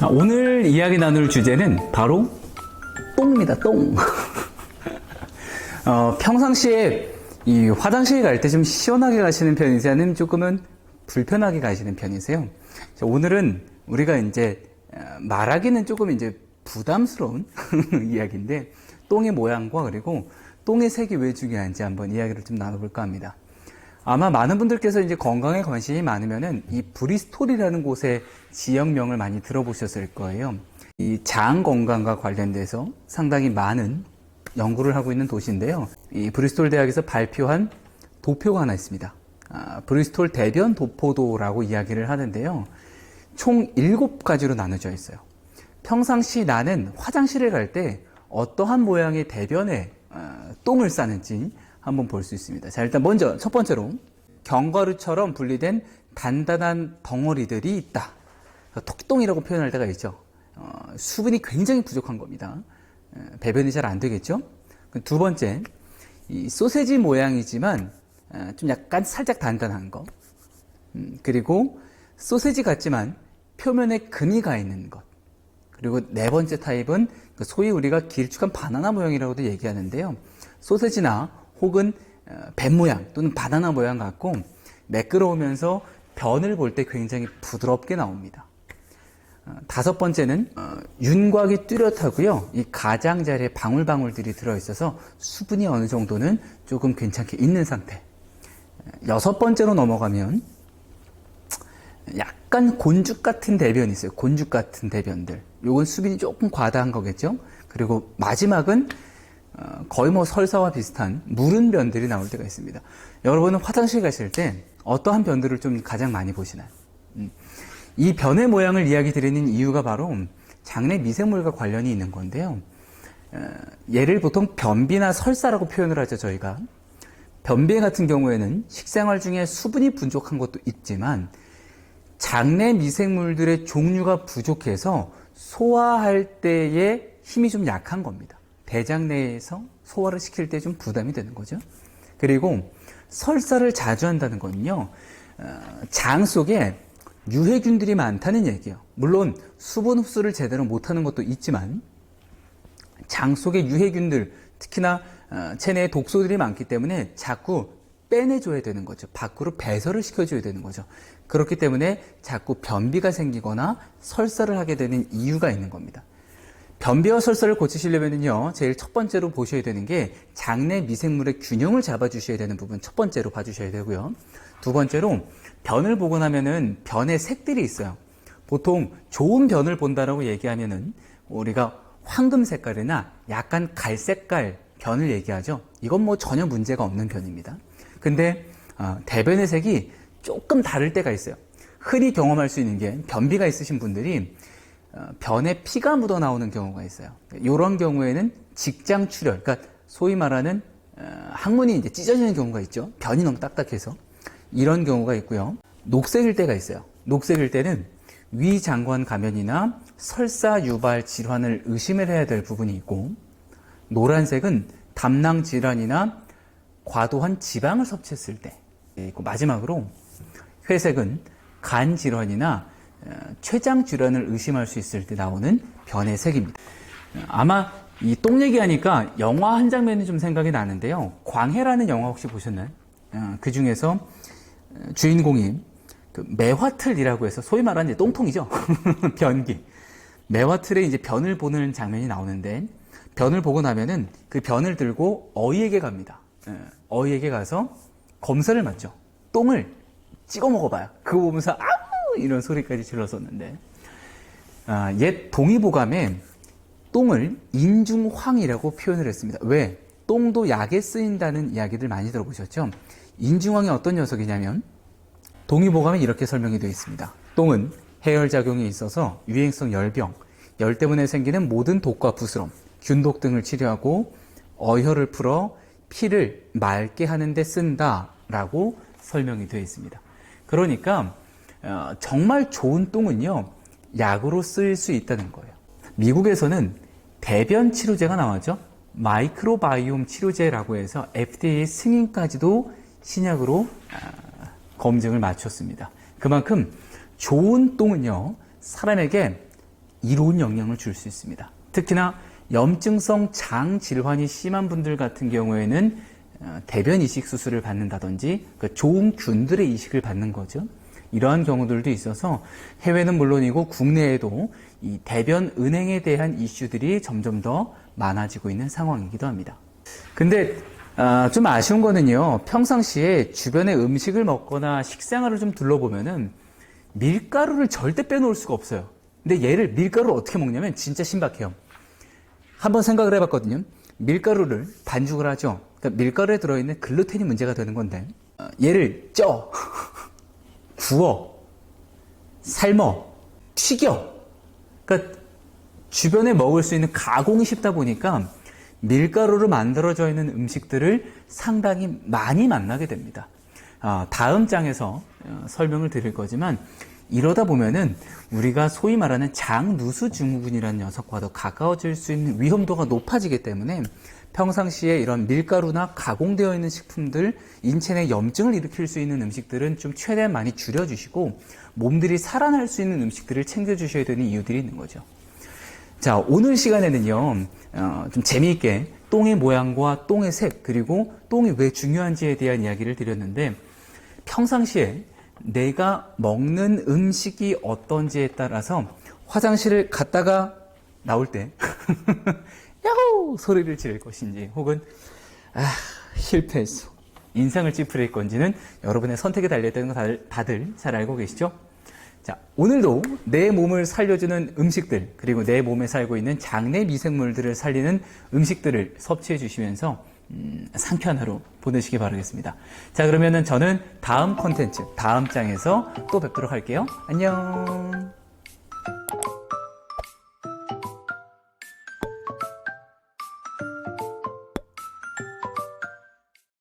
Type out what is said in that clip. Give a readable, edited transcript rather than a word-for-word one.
오늘 이야기 나눌 주제는 바로 똥입니다. 똥. 평상시에 이 화장실 갈 때 좀 시원하게 가시는 편이세요? 아니면 조금은 불편하게 가시는 편이세요? 오늘은 우리가 이제 말하기는 조금 이제 부담스러운 이야기인데, 똥의 모양과 그리고 똥의 색이 왜 중요한지 한번 이야기를 좀 나눠볼까 합니다. 아마 많은 분들께서 이제 건강에 관심이 많으면은 이 브리스톨이라는 곳의 지역명을 많이 들어보셨을 거예요. 이 장 건강과 관련돼서 상당히 많은 연구를 하고 있는 도시인데요. 이 브리스톨 대학에서 발표한 도표가 하나 있습니다. 브리스톨 대변 도포도라고 이야기를 하는데요. 총 7가지로 나눠져 있어요. 평상시 나는 화장실을 갈 때 어떠한 모양의 대변에 똥을 싸는지 한번 볼 수 있습니다. 자, 일단 먼저 첫 번째로 견과류처럼 분리된 단단한 덩어리들이 있다. 토끼똥이라고 표현할 때가 있죠. 수분이 굉장히 부족한 겁니다. 배변이 잘 안 되겠죠. 두 번째, 이 소세지 모양이지만 좀 약간 살짝 단단한 거. 그리고 소세지 같지만 표면에 금이 가 있는 것. 그리고 네 번째 타입은 소위 우리가 길쭉한 바나나 모양이라고도 얘기하는데요. 소세지나 혹은 뱀 모양 또는 바나나 모양 같고 매끄러우면서 변을 볼 때 굉장히 부드럽게 나옵니다. 다섯 번째는 윤곽이 뚜렷하고요. 이 가장자리에 방울방울들이 들어있어서 수분이 어느 정도는 조금 괜찮게 있는 상태. 여섯 번째로 넘어가면 약간 곤죽 같은 대변이 있어요. 곤죽 같은 대변들. 요건 수분이 조금 과다한 거겠죠. 그리고 마지막은 거의 뭐 설사와 비슷한 무른 변들이 나올 때가 있습니다. 여러분은 화장실 가실 때 어떠한 변들을 좀 가장 많이 보시나요? 이 변의 모양을 이야기 드리는 이유가 바로 장내 미생물과 관련이 있는 건데요. 얘를 보통 변비나 설사라고 표현을 하죠, 저희가. 변비 같은 경우에는 식생활 중에 수분이 부족한 것도 있지만 장내 미생물들의 종류가 부족해서 소화할 때의 힘이 좀 약한 겁니다. 대장 내에서 소화를 시킬 때 좀 부담이 되는 거죠. 그리고 설사를 자주 한다는 건요, 장 속에 유해균들이 많다는 얘기예요. 물론 수분 흡수를 제대로 못하는 것도 있지만 장 속에 유해균들, 특히나 체내에 독소들이 많기 때문에 자꾸 빼내줘야 되는 거죠. 밖으로 배설을 시켜줘야 되는 거죠. 그렇기 때문에 자꾸 변비가 생기거나 설사를 하게 되는 이유가 있는 겁니다. 변비와 설사를 고치시려면요, 제일 첫 번째로 보셔야 되는 게 장내 미생물의 균형을 잡아주셔야 되는 부분 첫 번째로 봐주셔야 되고요. 두 번째로 변을 보고 나면은 변의 색들이 있어요. 보통 좋은 변을 본다라고 얘기하면은 우리가 황금 색깔이나 약간 갈색깔 변을 얘기하죠. 이건 뭐 전혀 문제가 없는 변입니다. 근데 대변의 색이 조금 다를 때가 있어요. 흔히 경험할 수 있는 게 변비가 있으신 분들이 변에 피가 묻어 나오는 경우가 있어요. 이런 경우에는 직장 출혈, 그러니까 소위 말하는 항문이 이제 찢어지는 경우가 있죠. 변이 너무 딱딱해서. 이런 경우가 있고요. 녹색일 때가 있어요. 녹색일 때는 위장관 감염이나 설사 유발 질환을 의심을 해야 될 부분이 있고, 노란색은 담낭 질환이나 과도한 지방을 섭취했을 때 있고, 마지막으로 회색은 간 질환이나 췌장 질환을 의심할 수 있을 때 나오는 변의 색입니다. 아마 이 똥 얘기하니까 영화 한 장면이 좀 생각이 나는데요. 광해라는 영화 혹시 보셨나요? 그 중에서 주인공이 그 매화틀이라고 해서 소위 말하는 똥통이죠. 변기. 매화틀에 이제 변을 보는 장면이 나오는데, 변을 보고 나면은 그 변을 들고 어이에게 갑니다. 어이에게 가서 검사를 맡죠. 똥을 찍어 먹어봐요. 그거 보면서 아우 이런 소리까지 질렀었는데, 옛 동의보감에 똥을 인중황이라고 표현을 했습니다. 왜? 똥도 약에 쓰인다는 이야기들 많이 들어보셨죠? 인중황이 어떤 녀석이냐면 동의보감에 이렇게 설명이 되어 있습니다. 똥은 해열작용이 있어서 유행성 열병, 열 때문에 생기는 모든 독과 부스럼, 균독 등을 치료하고 어혈을 풀어 피를 맑게 하는 데 쓴다라고 설명이 되어 있습니다. 그러니까 정말 좋은 똥은요, 약으로 쓰일 수 있다는 거예요. 미국에서는 대변 치료제가 나왔죠. 마이크로바이옴 치료제라고 해서 FDA 승인까지도 신약으로 검증을 마쳤습니다. 그만큼 좋은 똥은요, 사람에게 이로운 영향을 줄 수 있습니다. 특히나 염증성 장 질환이 심한 분들 같은 경우에는 대변 이식 수술을 받는다든지 좋은 균들의 이식을 받는 거죠. 이러한 경우들도 있어서 해외는 물론이고 국내에도 이 대변 은행에 대한 이슈들이 점점 더 많아지고 있는 상황이기도 합니다. 근데 좀 아쉬운 거는요, 평상시에 주변에 음식을 먹거나 식생활을 좀 둘러보면은 밀가루를 절대 빼놓을 수가 없어요. 근데 얘를 밀가루를 어떻게 먹냐면 진짜 신박해요. 한번 생각을 해봤거든요. 밀가루를 반죽을 하죠. 그러니까 밀가루에 들어있는 글루텐이 문제가 되는 건데 얘를 쪄, 구워, 삶어, 튀겨. 그러니까 주변에 먹을 수 있는 가공이 쉽다 보니까 밀가루로 만들어져 있는 음식들을 상당히 많이 만나게 됩니다. 다음 장에서 설명을 드릴 거지만 이러다 보면은 우리가 소위 말하는 장누수 증후군이라는 녀석과도 가까워질 수 있는 위험도가 높아지기 때문에 평상시에 이런 밀가루나 가공되어 있는 식품들, 인체 내 염증을 일으킬 수 있는 음식들은 좀 최대한 많이 줄여주시고 몸들이 살아날 수 있는 음식들을 챙겨주셔야 되는 이유들이 있는 거죠. 자, 오늘 시간에는요, 좀 재미있게 똥의 모양과 똥의 색, 그리고 똥이 왜 중요한지에 대한 이야기를 드렸는데, 평상시에 내가 먹는 음식이 어떤지에 따라서 화장실을 갔다가 나올 때 야호 소리를 지를 것인지 혹은 실패했어 인상을 찌푸릴 건지는 여러분의 선택에 달려있다는 거 다들 잘 알고 계시죠? 자, 오늘도 내 몸을 살려주는 음식들, 그리고 내 몸에 살고 있는 장내 미생물들을 살리는 음식들을 섭취해 주시면서 상쾌한 하루 보내시기 바라겠습니다. 자, 그러면은 저는 다음 콘텐츠, 다음 장에서 또 뵙도록 할게요. 안녕.